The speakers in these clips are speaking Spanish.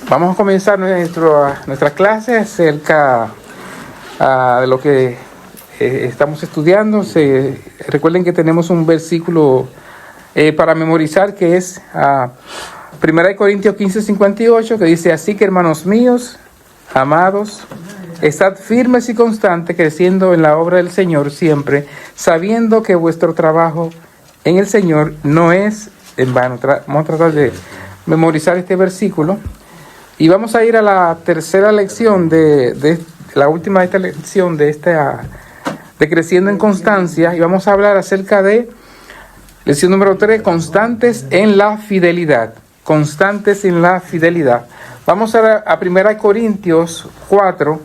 Vamos a comenzar nuestra clase acerca de lo que estamos estudiando. Recuerden que tenemos un versículo para memorizar que es 1 Corintios 15:58, que dice: así que, hermanos míos, amados, estad firmes y constantes, creciendo en la obra del Señor siempre, sabiendo que vuestro trabajo en el Señor no es en vano. Vamos a tratar de memorizar este versículo. Y vamos a ir a la tercera lección de la última de esta lección de creciendo en constancia, y vamos a hablar acerca de lección número 3, constantes en la fidelidad. Constantes en la fidelidad. Vamos a 1 Corintios 4.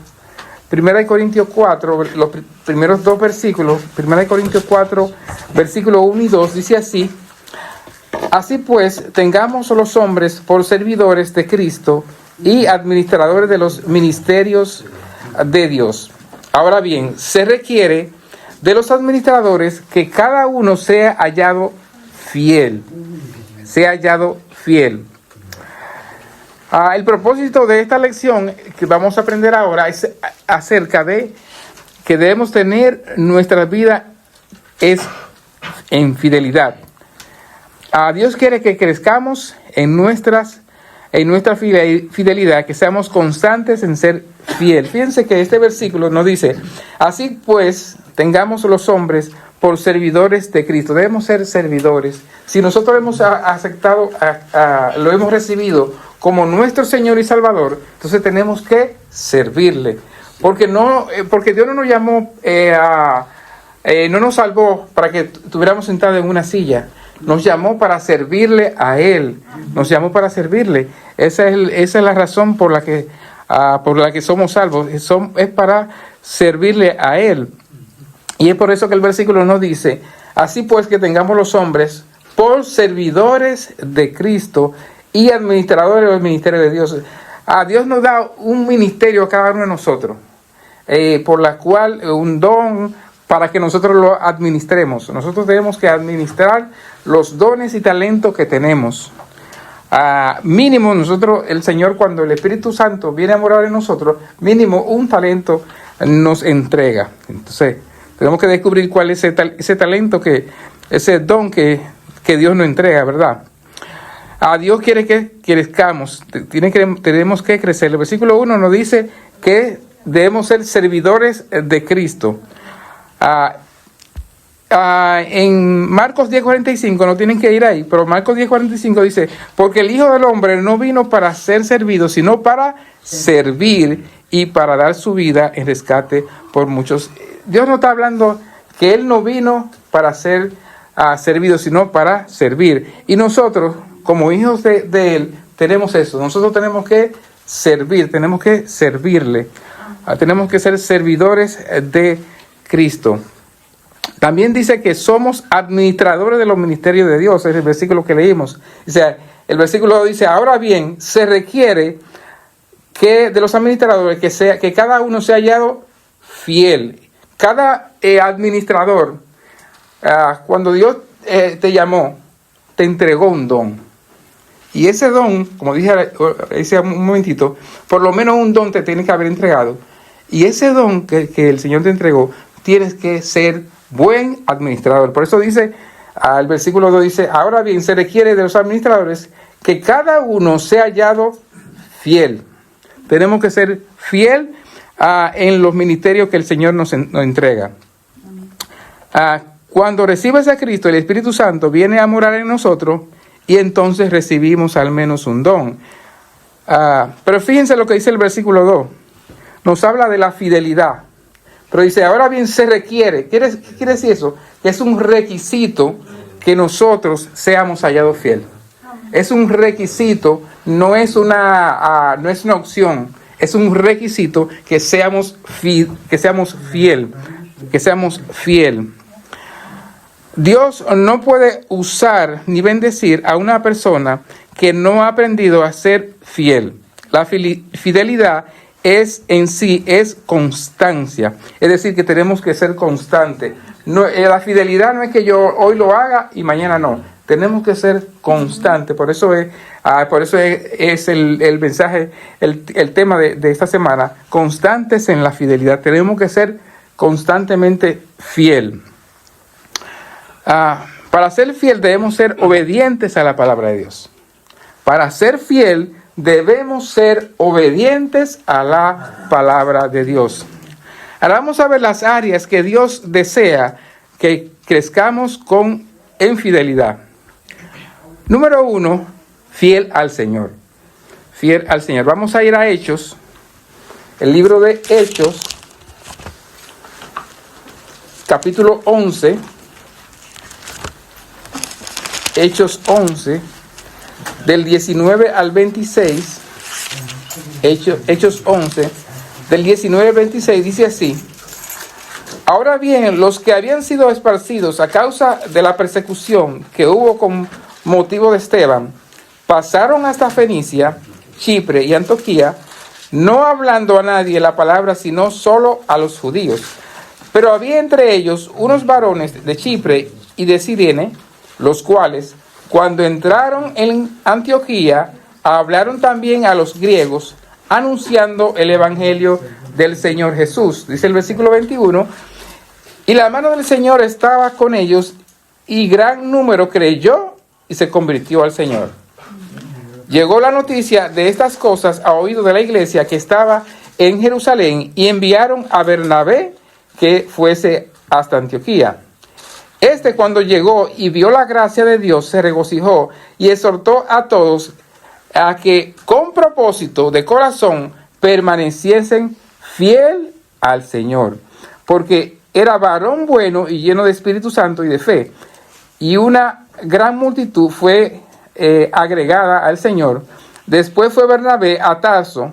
1 Corintios 4, los primeros dos versículos. 1 Corintios 4, versículos 1 y 2, dice así: así pues, tengamos a los hombres por servidores de Cristo y administradores de los ministerios de Dios. Ahora bien, se requiere de los administradores que cada uno sea hallado fiel. Sea hallado fiel. El propósito de esta lección que vamos a aprender ahora es acerca de que debemos tener nuestra vida en fidelidad. Dios quiere que crezcamos en nuestra fidelidad, que seamos constantes en ser fiel. Fíjense que este versículo nos dice: así pues, tengamos los hombres por servidores de Cristo. Debemos ser servidores. Si nosotros hemos aceptado, lo hemos recibido como nuestro Señor y Salvador, entonces tenemos que servirle. Porque Dios no nos llamó, no nos salvó para que estuviéramos sentados en una silla. Nos llamó para servirle a Él. Nos llamó para servirle. Esa es la razón por la que somos salvos. Es para servirle a Él. Y es por eso que el versículo nos dice: así pues, que tengamos los hombres por servidores de Cristo y administradores del ministerio de Dios. Dios nos da un ministerio a cada uno de nosotros, por la cual un don para que nosotros lo administremos. Nosotros tenemos que administrar los dones y talentos que tenemos. Mínimo nosotros, el Señor, cuando el Espíritu Santo viene a morar en nosotros, mínimo un talento nos entrega. Entonces tenemos que descubrir cuál es ese talento, ese don que Dios nos entrega, ¿verdad? Dios quiere que crezcamos, tenemos que crecer. El versículo 1 nos dice que debemos ser servidores de Cristo. En Marcos 10:45, no tienen que ir ahí, pero Marcos 10:45 dice: porque el Hijo del Hombre no vino para ser servido, sino para servir y para dar su vida en rescate por muchos. Dios no está hablando que Él no vino para ser servido, sino para servir. Y nosotros, como hijos de Él, tenemos eso. Nosotros tenemos que servir, tenemos que servirle. Tenemos que ser servidores de Cristo. También dice que somos administradores de los ministerios de Dios. Es el versículo que leímos. O sea, el versículo dice: ahora bien, se requiere que de los administradores que cada uno sea hallado fiel. Cada administrador, cuando Dios te llamó, te entregó un don. Y ese don, como dije hace un momentito, por lo menos un don te tiene que haber entregado. Y ese don que el Señor te entregó, tienes que ser buen administrador. Por eso dice, el versículo 2 dice: ahora bien, se requiere de los administradores que cada uno sea hallado fiel. Tenemos que ser fiel en los ministerios que el Señor nos entrega. Cuando recibes a Cristo, el Espíritu Santo viene a morar en nosotros y entonces recibimos al menos un don. Pero fíjense lo que dice el versículo 2. Nos habla de la fidelidad. Pero dice: ahora bien, se requiere. ¿Qué quiere decir eso? Que es un requisito que nosotros seamos hallados fieles. Es un requisito, no es una opción. Es un requisito que seamos fiel. Dios no puede usar ni bendecir a una persona que no ha aprendido a ser fiel. La fidelidad en sí es constancia. Es decir, que tenemos que ser constantes. La fidelidad no es que yo hoy lo haga y mañana no. tenemos que ser constantes. Por eso es el mensaje, el tema de esta semana, constantes en la fidelidad. Tenemos que ser constantemente fiel. Para ser fiel debemos ser obedientes a la palabra de Dios. Para ser fiel debemos ser obedientes a la palabra de Dios. Ahora vamos a ver las áreas que Dios desea que crezcamos en fidelidad. Número 1, fiel al Señor. Fiel al Señor. Vamos a ir a Hechos, el libro de Hechos, capítulo 11. Hechos 11, del 19 al 26. Hechos 11, del 19 al 26, dice así: Ahora bien, los que habían sido esparcidos a causa de la persecución que hubo con motivo de Esteban, pasaron hasta Fenicia, Chipre y Antioquía, no hablando a nadie la palabra, sino solo a los judíos. Pero había entre ellos unos varones de Chipre y de Cirene, los cuales, cuando entraron en Antioquía, hablaron también a los griegos, anunciando el evangelio del Señor Jesús. Dice el versículo 21, y la mano del Señor estaba con ellos, y gran número creyó y se convirtió al Señor. Llegó la noticia de estas cosas a oído de la iglesia que estaba en Jerusalén, y enviaron a Bernabé que fuese hasta Antioquía. Cuando llegó y vio la gracia de Dios, se regocijó y exhortó a todos a que con propósito de corazón permaneciesen fiel al Señor, porque era varón bueno y lleno de Espíritu Santo y de fe. Y una gran multitud fue agregada al Señor. Después fue Bernabé a Tarso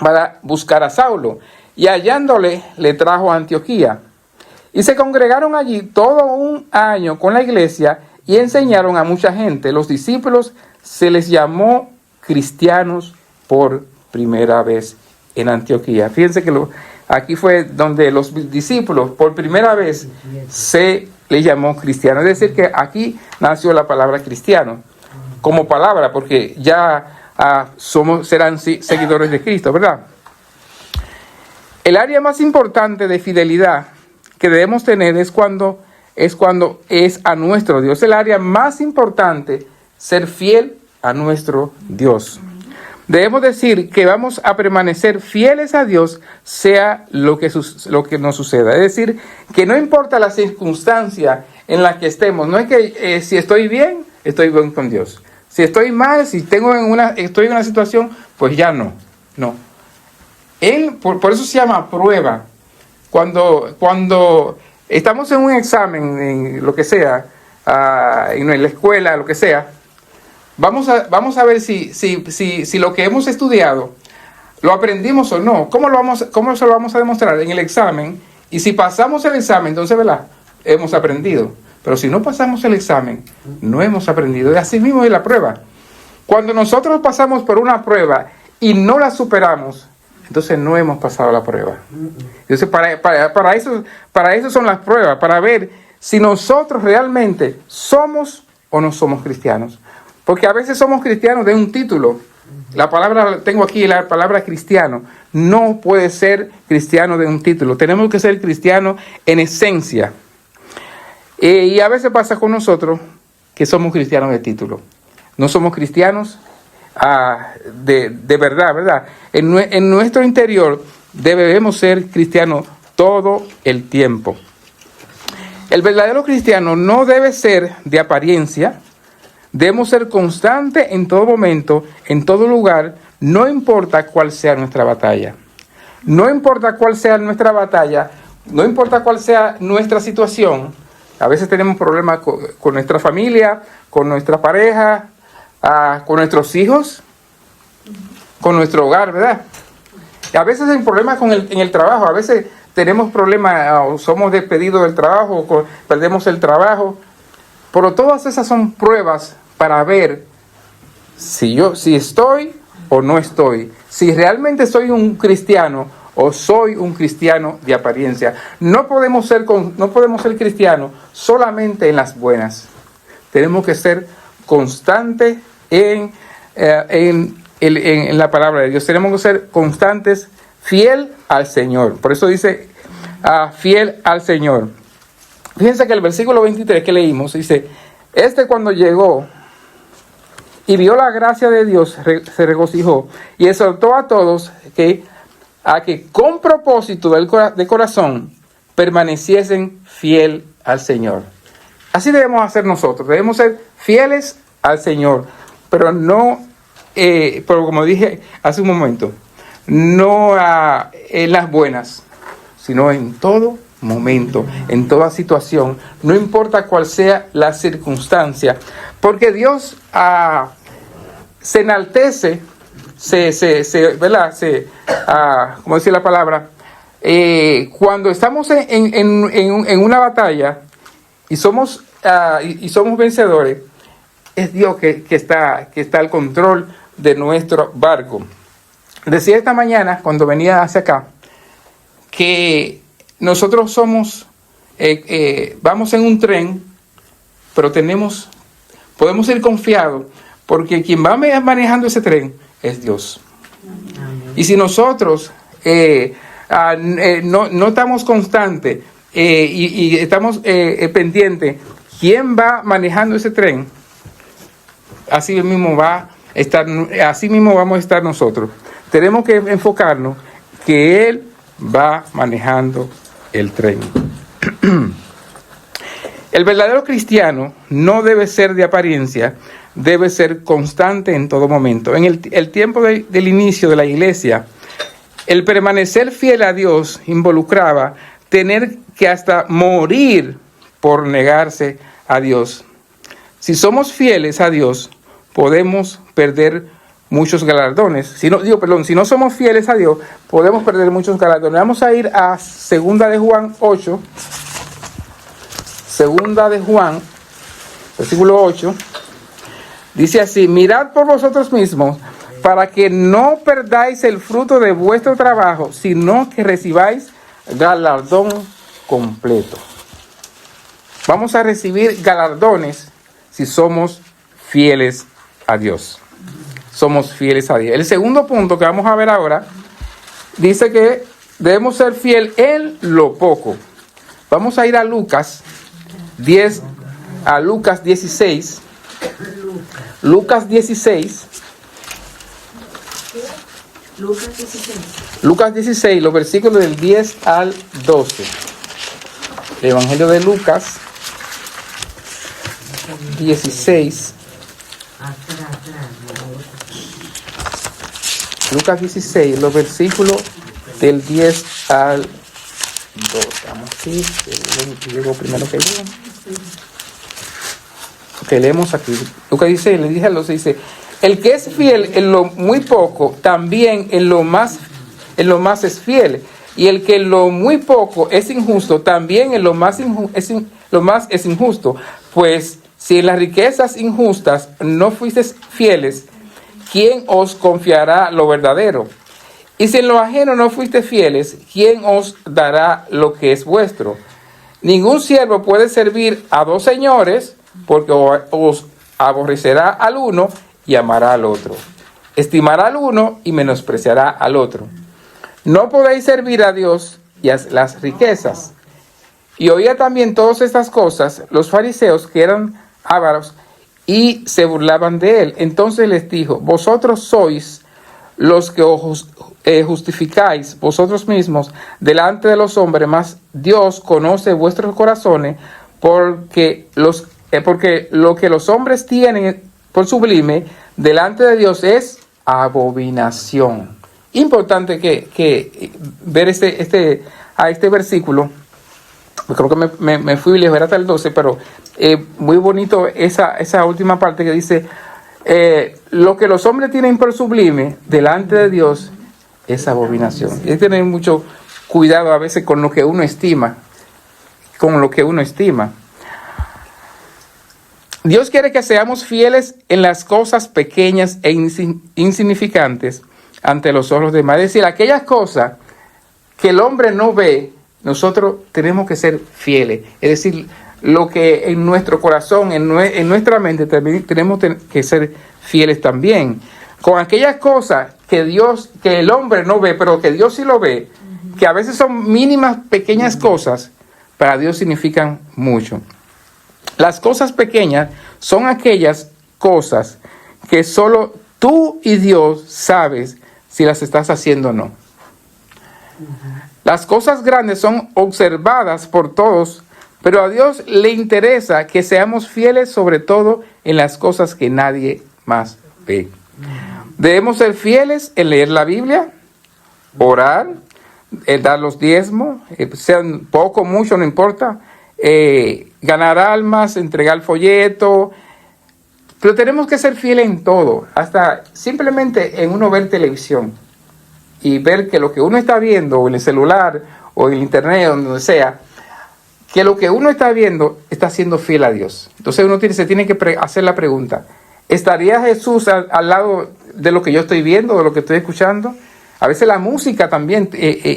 para buscar a Saulo, y hallándole le trajo a Antioquía. Y se congregaron allí todo un año con la iglesia y enseñaron a mucha gente. Los discípulos se les llamó cristianos por primera vez en Antioquía. Fíjense que aquí fue donde los discípulos por primera vez se les llamó cristianos. Es decir, que aquí nació la palabra cristiano como palabra, porque ya serán seguidores de Cristo, ¿verdad? El área más importante de fidelidad que debemos tener es cuando es a nuestro Dios. El área más importante, ser fiel a nuestro Dios. Debemos decir que vamos a permanecer fieles a Dios, sea lo que nos suceda. Es decir, que no importa la circunstancia en la que estemos. No es que si estoy bien con Dios. Si estoy mal, si estoy en una situación, pues ya no. No. Por eso se llama prueba. Cuando estamos en un examen, en lo que sea, en la escuela, lo que sea, vamos a ver si lo que hemos estudiado lo aprendimos o no. ¿Cómo se lo vamos a demostrar? En el examen. Y si pasamos el examen, entonces, ¿verdad? Hemos aprendido. Pero si no pasamos el examen, no hemos aprendido. Y así mismo es la prueba. Cuando nosotros pasamos por una prueba y no la superamos, entonces no hemos pasado la prueba. Entonces para eso son las pruebas, para ver si nosotros realmente somos o no somos cristianos. Porque a veces somos cristianos de un título. Tengo aquí la palabra cristiano. No puede ser cristiano de un título. Tenemos que ser cristianos en esencia. Y a veces pasa con nosotros que somos cristianos de título. No somos cristianos de verdad, ¿verdad? En nuestro interior debemos ser cristianos todo el tiempo. El verdadero cristiano no debe ser de apariencia. Debemos ser constantes en todo momento, en todo lugar, no importa cuál sea nuestra batalla. No importa cuál sea nuestra batalla, no importa cuál sea nuestra situación. A veces tenemos problemas con nuestra familia, con nuestra pareja, con nuestros hijos, con nuestro hogar, ¿verdad? Y a veces hay problemas en el trabajo, a veces tenemos problemas, o somos despedidos del trabajo, o perdemos el trabajo, pero todas esas son pruebas para ver si estoy o no estoy, si realmente soy un cristiano o soy un cristiano de apariencia. No podemos ser cristianos solamente en las buenas. tenemos que ser constantes en la palabra de Dios. Tenemos que ser constantes, fiel al Señor. Por eso dice, fiel al Señor. Fíjense que el versículo 23 que leímos dice, cuando llegó y vio la gracia de Dios, se regocijó y exhortó a todos a que con propósito de corazón permaneciesen fiel al Señor. Así debemos hacer nosotros. Debemos ser fieles al Señor, pero no, pero como dije hace un momento, no en las buenas, sino en todo momento, en toda situación, no importa cuál sea la circunstancia, porque Dios se enaltece, ¿verdad? ¿Cómo decir la palabra? Cuando estamos en una batalla y somos vencedores, es Dios que está al control de nuestro barco. Decía esta mañana, cuando venía hacia acá, que nosotros vamos en un tren, pero podemos ir confiados, porque quien va manejando ese tren es Dios. Y si nosotros no estamos constantes y estamos pendientes, ¿quién va manejando ese tren? Así mismo vamos a estar nosotros. Tenemos que enfocarnos que Él va manejando el tren. El verdadero cristiano no debe ser de apariencia, debe ser constante en todo momento. En el tiempo del inicio de la iglesia, el permanecer fiel a Dios involucraba tener que hasta morir por negarse a Dios. Si somos fieles a Dios, podemos perder muchos galardones. Si no somos fieles a Dios, podemos perder muchos galardones. Vamos a ir a 2 de Juan 8. 2 de Juan, versículo 8. Dice así: mirad por vosotros mismos, para que no perdáis el fruto de vuestro trabajo, sino que recibáis galardón completo. Vamos a recibir galardones si somos fieles a Dios. Somos fieles a Dios. El segundo punto que vamos a ver ahora dice que debemos ser fiel en lo poco. Vamos a ir a Lucas 16. Lucas 16. Lucas 16, los versículos del 10 al 12. El Evangelio de Lucas 16. Lucas 16, los versículos del 10 al 12. Vamos aquí, llego primero que yo. Ok, leemos aquí. Lucas 16, le dije a los, dice: el que es fiel en lo muy poco, también en lo más es fiel. Y el que en lo muy poco es injusto, también en lo más es injusto. Pues si en las riquezas injustas no fuisteis fieles, ¿quién os confiará lo verdadero? Y si en lo ajeno no fuisteis fieles, ¿quién os dará lo que es vuestro? Ningún siervo puede servir a dos señores, porque os aborrecerá al uno y amará al otro. Estimará al uno y menospreciará al otro. No podéis servir a Dios y a las riquezas. Y oía también todas estas cosas los fariseos, que eran ávaros, y se burlaban de él. Entonces les dijo: vosotros sois los que os justificáis vosotros mismos delante de los hombres, mas Dios conoce vuestros corazones, porque lo que los hombres tienen por sublime delante de Dios es abominación. Importante que ver este versículo. Creo que me fui lejos, era hasta el 12, pero muy bonito esa última parte que dice: lo que los hombres tienen por sublime delante de Dios es abominación. Hay que tener mucho cuidado a veces con lo que uno estima. Dios quiere que seamos fieles en las cosas pequeñas e insignificantes ante los ojos de demás. Es decir, aquellas cosas que el hombre no ve, nosotros tenemos que ser fieles. Es decir, lo que en nuestro corazón, en nuestra mente, también tenemos que ser fieles también. Con aquellas cosas que el hombre no ve, pero que Dios sí lo ve, que a veces son mínimas, pequeñas cosas, para Dios significan mucho. Las cosas pequeñas son aquellas cosas que solo tú y Dios sabes si las estás haciendo o no. Las cosas grandes son observadas por todos, pero a Dios le interesa que seamos fieles sobre todo en las cosas que nadie más ve. Debemos ser fieles en leer la Biblia, orar, dar los diezmos, sean poco, mucho, no importa, ganar almas, entregar folleto, pero tenemos que ser fieles en todo, hasta simplemente en uno ver televisión y ver que lo que uno está viendo, o en el celular, o en el internet, o donde sea, que lo que uno está viendo está siendo fiel a Dios. Entonces uno se tiene que hacer la pregunta, ¿estaría Jesús al lado de lo que yo estoy viendo, de lo que estoy escuchando? A veces la música también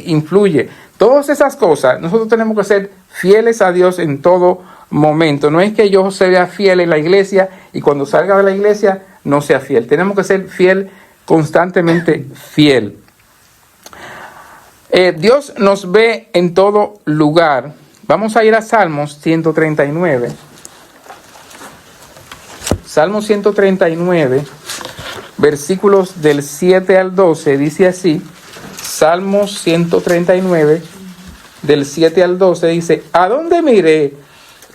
influye. Todas esas cosas, nosotros tenemos que ser fieles a Dios en todo momento. No es que yo sea fiel en la iglesia y cuando salga de la iglesia no sea fiel. Tenemos que ser fiel, constantemente fiel. Dios nos ve en todo lugar. Vamos a ir a Salmos 139. Salmos 139, versículos del 7 al 12, dice así. Salmos 139, del 7 al 12, dice: ¿A dónde me iré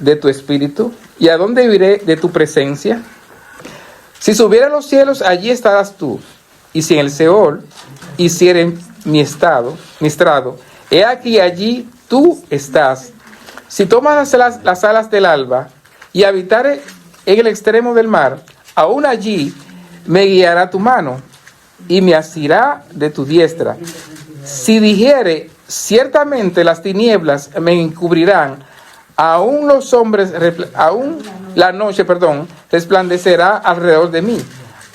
de tu espíritu? ¿Y a dónde iré de tu presencia? Si subiera a los cielos, allí estarás tú. Y si en el Seol hicieren mi estrado, he aquí allí tú estás. Si tomas las alas del alba y habitare en el extremo del mar, aún allí me guiará tu mano y me asirá de tu diestra. Si dijere, ciertamente las tinieblas me encubrirán, aún la noche, resplandecerá alrededor de mí.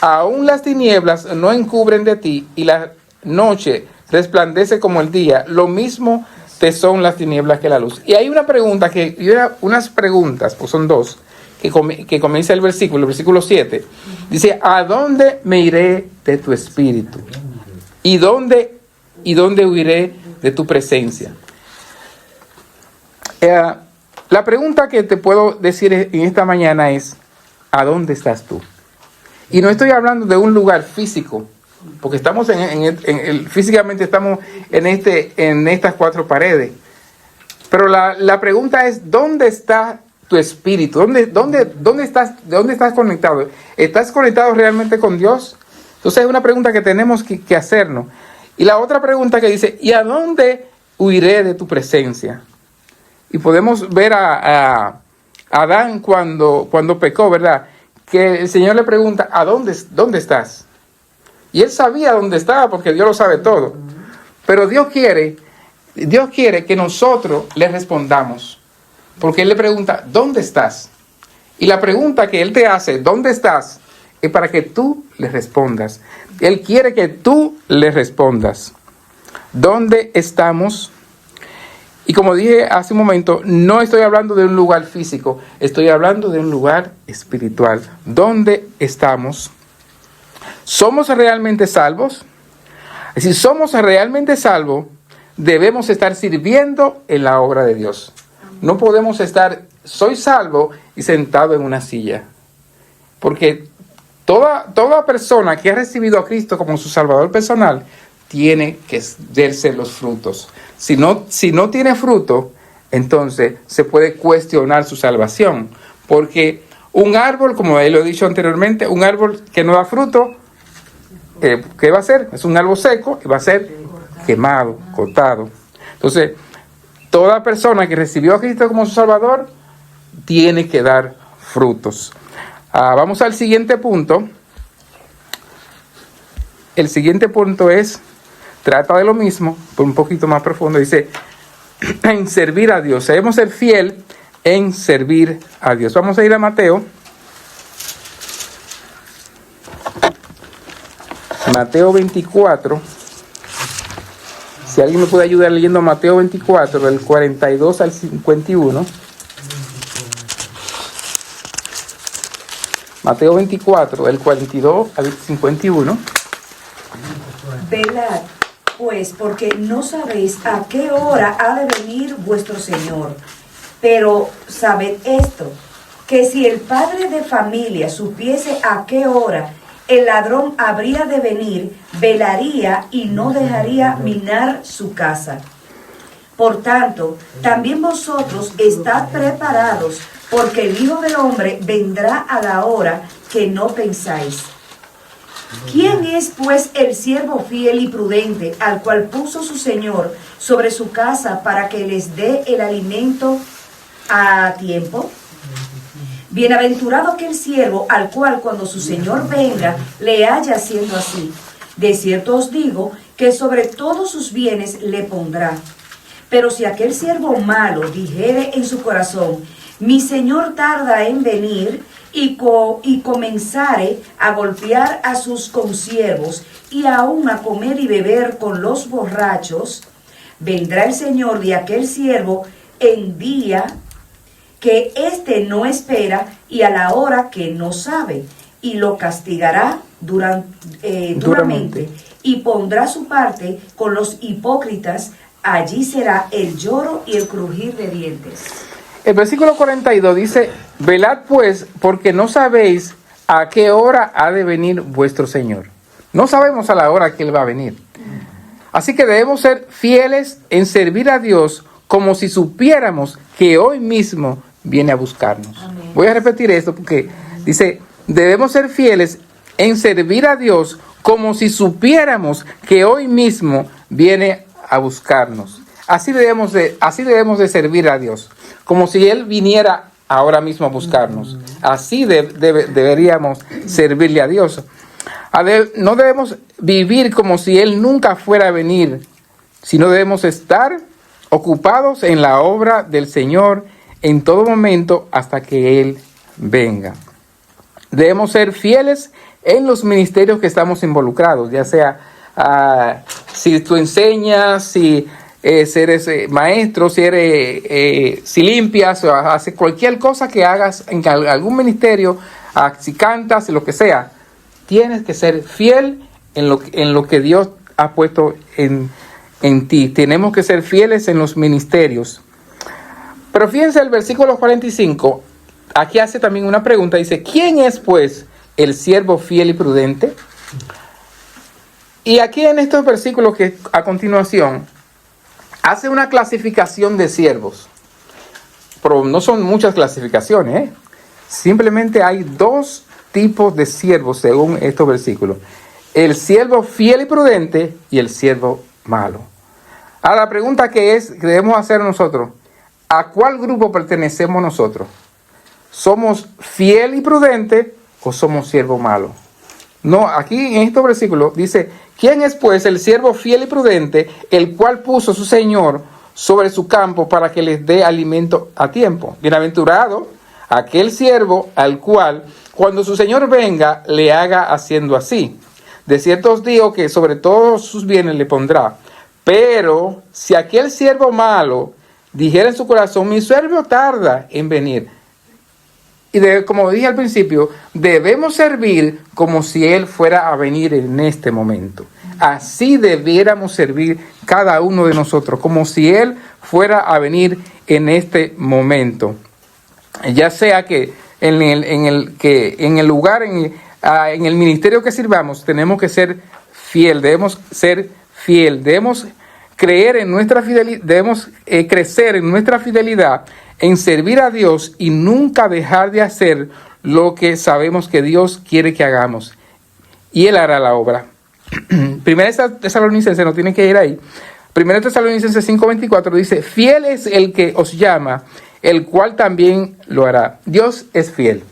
Aún las tinieblas no encubren de ti, y la noche resplandece como el día. Lo mismo te son las tinieblas que la luz. Y hay una pregunta, unas preguntas, pues son dos, que comienza el versículo 7. Dice: ¿a dónde me iré de tu espíritu? ¿Y dónde huiré de tu presencia? La pregunta que te puedo decir en esta mañana es: ¿a dónde estás tú? Y no estoy hablando de un lugar físico, porque estamos físicamente estamos en estas cuatro paredes. Pero la pregunta es: ¿dónde está tu espíritu? ¿Dónde estás conectado? ¿Estás conectado realmente con Dios? Entonces es una pregunta que tenemos que hacernos. Y la otra pregunta que dice: ¿y a dónde huiré de tu presencia? Y podemos ver a Adán cuando pecó, ¿verdad? Que el Señor le pregunta: ¿a dónde estás? Y él sabía dónde estaba, porque Dios lo sabe todo. Pero Dios quiere que nosotros le respondamos, porque Él le pregunta: ¿dónde estás? Y la pregunta que Él te hace, ¿dónde estás?, es para que tú le respondas. Él quiere que tú le respondas. ¿Dónde estamos? Y como dije hace un momento, no estoy hablando de un lugar físico, estoy hablando de un lugar espiritual. ¿Dónde estamos? ¿Somos realmente salvos? Si somos realmente salvos, debemos estar sirviendo en la obra de Dios. No podemos estar, soy salvo, y sentado en una silla. Porque toda persona que ha recibido a Cristo como su Salvador personal tiene que verse los frutos. Si no tiene fruto, entonces se puede cuestionar su salvación. Porque un árbol, como lo he dicho anteriormente, un árbol que no da fruto, ¿qué va a hacer? Es un árbol seco y va a ser quemado, cortado. Entonces, toda persona que recibió a Cristo como su Salvador tiene que dar frutos. Vamos al siguiente punto. El siguiente punto trata de lo mismo, por un poquito más profundo. Dice: en servir a Dios. Debemos ser fiel en servir a Dios. Vamos a ir a Mateo. Mateo 24. Si alguien me puede ayudar leyendo Mateo 24, del 42 al 51. Mateo 24, del 42 al 51. Velad, pues, porque no sabéis a qué hora ha de venir vuestro Señor. Pero sabed esto, que si el padre de familia supiese a qué hora el ladrón habría de venir, velaría y no dejaría minar su casa. Por tanto, también vosotros estad preparados, porque el Hijo del Hombre vendrá a la hora que no pensáis. ¿Quién es, pues, el siervo fiel y prudente, al cual puso su Señor sobre su casa para que les dé el alimento a tiempo? Bienaventurado aquel siervo al cual cuando su Señor venga le haya haciendo así. De cierto os digo que sobre todos sus bienes le pondrá. Pero si aquel siervo malo dijere en su corazón, mi Señor tarda en venir, y comenzare a golpear a sus consiervos y aún a comer y beber con los borrachos, vendrá el Señor de aquel siervo en día que éste no espera y a la hora que no sabe, y lo castigará duramente, y pondrá su parte con los hipócritas. Allí será el lloro y el crujir de dientes. El versículo 42 dice, velad pues, porque no sabéis a qué hora ha de venir vuestro Señor. No sabemos a la hora que Él va a venir. Así que debemos ser fieles en servir a Dios como si supiéramos que hoy mismo viene a buscarnos. Amén. Voy a repetir esto porque dice, debemos ser fieles en servir a Dios como si supiéramos que hoy mismo viene a buscarnos. Así debemos de servir a Dios, como si Él viniera ahora mismo a buscarnos. Así deberíamos servirle a Dios. No debemos vivir como si Él nunca fuera a venir, sino debemos estar ocupados en la obra del Señor en todo momento hasta que Él venga. Debemos ser fieles en los ministerios que estamos involucrados, ya sea si tú enseñas, si eres maestro, si limpias, o haces cualquier cosa que hagas en algún ministerio, si cantas, lo que sea, tienes que ser fiel en lo que Dios ha puesto en ti. Tenemos que ser fieles en los ministerios. Pero fíjense el versículo 45, aquí hace también una pregunta, dice, ¿quién es pues el siervo fiel y prudente? Y aquí en estos versículos que a continuación hace una clasificación de siervos, pero no son muchas clasificaciones, Simplemente hay dos tipos de siervos según estos versículos: el siervo fiel y prudente y el siervo malo. Ahora la pregunta que debemos hacer nosotros: ¿a cuál grupo pertenecemos nosotros? ¿Somos fiel y prudente o somos siervo malo? No, aquí en estos versículos dice: ¿quién es pues el siervo fiel y prudente, el cual puso su Señor sobre su campo para que les dé alimento a tiempo? Bienaventurado aquel siervo al cual, cuando su Señor venga, le haga haciendo así. De cierto os digo que sobre todos sus bienes le pondrá. Pero si aquel siervo malo dijera en su corazón: mi siervo tarda en venir, y como dije al principio, debemos servir como si Él fuera a venir en este momento. Así debiéramos servir cada uno de nosotros, como si Él fuera a venir en este momento. Ya sea que en el lugar, en el ministerio que sirvamos, tenemos que ser fiel, debemos ser fiel, debemos creer en nuestra fidelidad, debemos crecer en nuestra fidelidad, en servir a Dios y nunca dejar de hacer lo que sabemos que Dios quiere que hagamos. Y Él hará la obra. Primera Tesalonicenses, no tienen que ir ahí. Primera Tesalonicenses 5:24 dice: fiel es el que os llama, el cual también lo hará. Dios es fiel.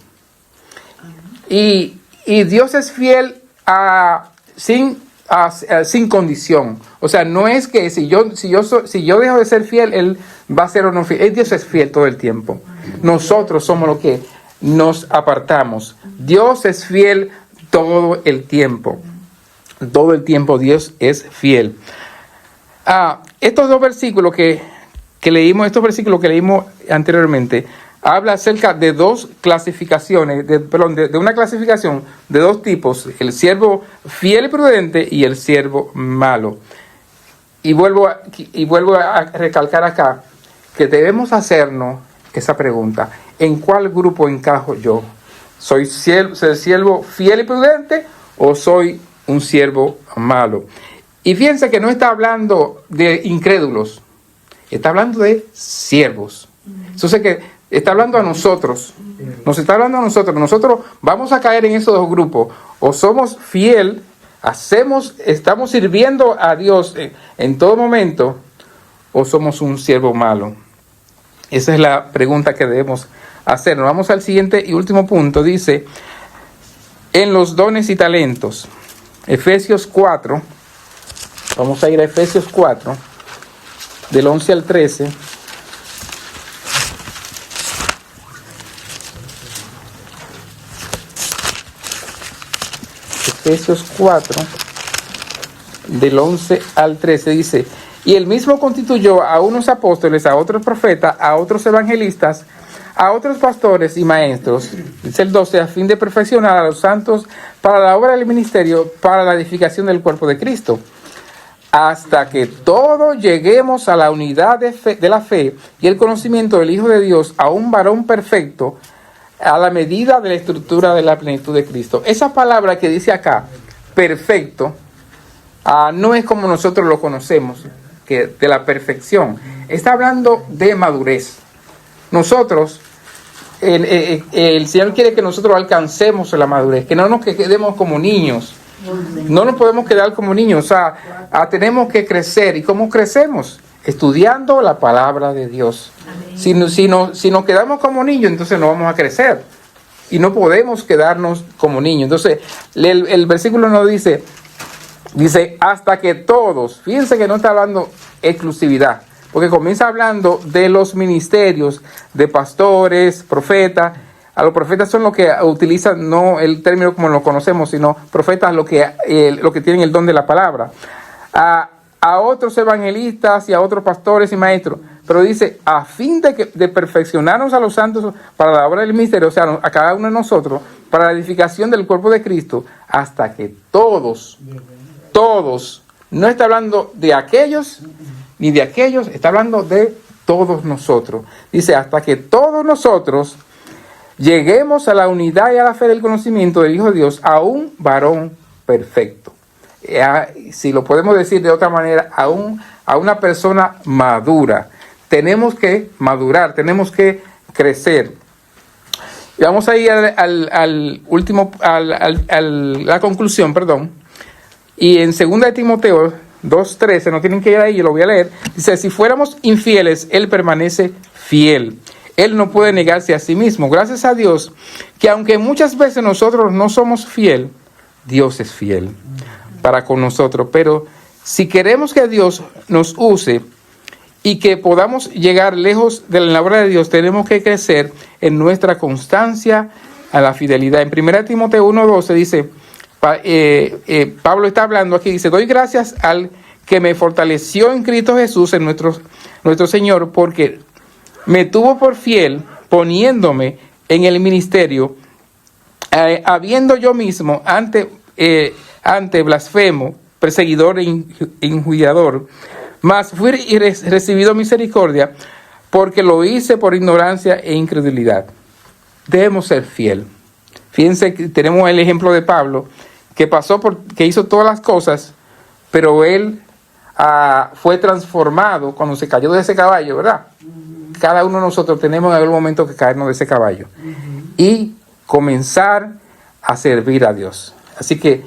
Y Dios es fiel sin condición. O sea, no es que si yo dejo de ser fiel, Él va a ser o no fiel. Dios es fiel todo el tiempo. Nosotros somos los que nos apartamos. Dios es fiel todo el tiempo. Todo el tiempo Dios es fiel. Estos dos versículos que leímos, anteriormente, habla acerca de dos clasificaciones, de una clasificación de dos tipos, el siervo fiel y prudente y el siervo malo. Y vuelvo a recalcar acá que debemos hacernos esa pregunta: ¿en cuál grupo encajo yo? ¿Soy siervo fiel y prudente o soy un siervo malo? Y fíjense que no está hablando de incrédulos, está hablando de siervos. Entonces que está hablando a nosotros, nos está hablando a nosotros. Nosotros vamos a caer en esos dos grupos: o somos fiel, estamos sirviendo a Dios en todo momento, o somos un siervo malo. Esa es la pregunta que debemos hacernos. Vamos al siguiente y último punto. Dice, en los dones y talentos, Efesios 4, vamos a ir a Efesios 4, del 11 al 13. Efesios 4, del 11 al 13, dice: y él mismo constituyó a unos apóstoles, a otros profetas, a otros evangelistas, a otros pastores y maestros, dice el 12, a fin de perfeccionar a los santos para la obra del ministerio, para la edificación del cuerpo de Cristo, hasta que todos lleguemos a la unidad de la fe y el conocimiento del Hijo de Dios, a un varón perfecto, a la medida de la estructura de la plenitud de Cristo. Esa palabra que dice acá, perfecto, no es como nosotros lo conocemos, que de la perfección. Está hablando de madurez. Nosotros, el Señor quiere que nosotros alcancemos la madurez, que no nos quedemos como niños. No nos podemos quedar como niños, o sea, tenemos que crecer. ¿Y cómo crecemos? Estudiando la palabra de Dios. Si nos quedamos como niños, entonces no vamos a crecer. Y no podemos quedarnos como niños. Entonces, el versículo nos dice, hasta que todos, fíjense que no está hablando exclusividad, porque comienza hablando de los ministerios, de pastores, profetas. A los profetas son los que utilizan, no el término como lo conocemos, sino profetas los que tienen el don de la palabra. A otros evangelistas y a otros pastores y maestros. Pero dice, a fin de perfeccionarnos a los santos para la obra del ministerio, o sea, a cada uno de nosotros, para la edificación del cuerpo de Cristo, hasta que todos, no está hablando de aquellos ni de aquellos, está hablando de todos nosotros. Dice, hasta que todos nosotros lleguemos a la unidad y a la fe del conocimiento del Hijo de Dios, a un varón perfecto. Si lo podemos decir de otra manera, a una persona madura. Tenemos que madurar, tenemos que crecer. Y vamos a ir a la conclusión, perdón. Y en 2 de Timoteo 2:13, no tienen que ir ahí, yo lo voy a leer. Dice, si fuéramos infieles, Él permanece fiel. Él no puede negarse a sí mismo. Gracias a Dios, que aunque muchas veces nosotros no somos fiel, Dios es fiel para con nosotros. Pero si queremos que Dios nos use y que podamos llegar lejos de la obra de Dios, tenemos que crecer en nuestra constancia a la fidelidad. En 1 Timoteo 1:12 dice, Pablo está hablando aquí, dice, doy gracias al que me fortaleció en Cristo Jesús, en nuestro Señor, porque me tuvo por fiel, poniéndome en el ministerio, habiendo yo mismo ante blasfemo, perseguidor e injuriador, mas fui recibido misericordia, porque lo hice por ignorancia e incredulidad. Debemos ser fiel. Fíjense que tenemos el ejemplo de Pablo, que hizo todas las cosas, pero él fue transformado cuando se cayó de ese caballo, ¿verdad? Cada uno de nosotros tenemos en algún momento que caernos de ese caballo y comenzar a servir a Dios. Así que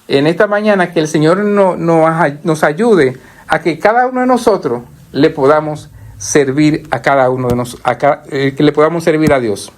en esta mañana que el Señor nos ayude a que cada uno de nosotros le podamos servir a cada uno de nosotros, que le podamos servir a Dios.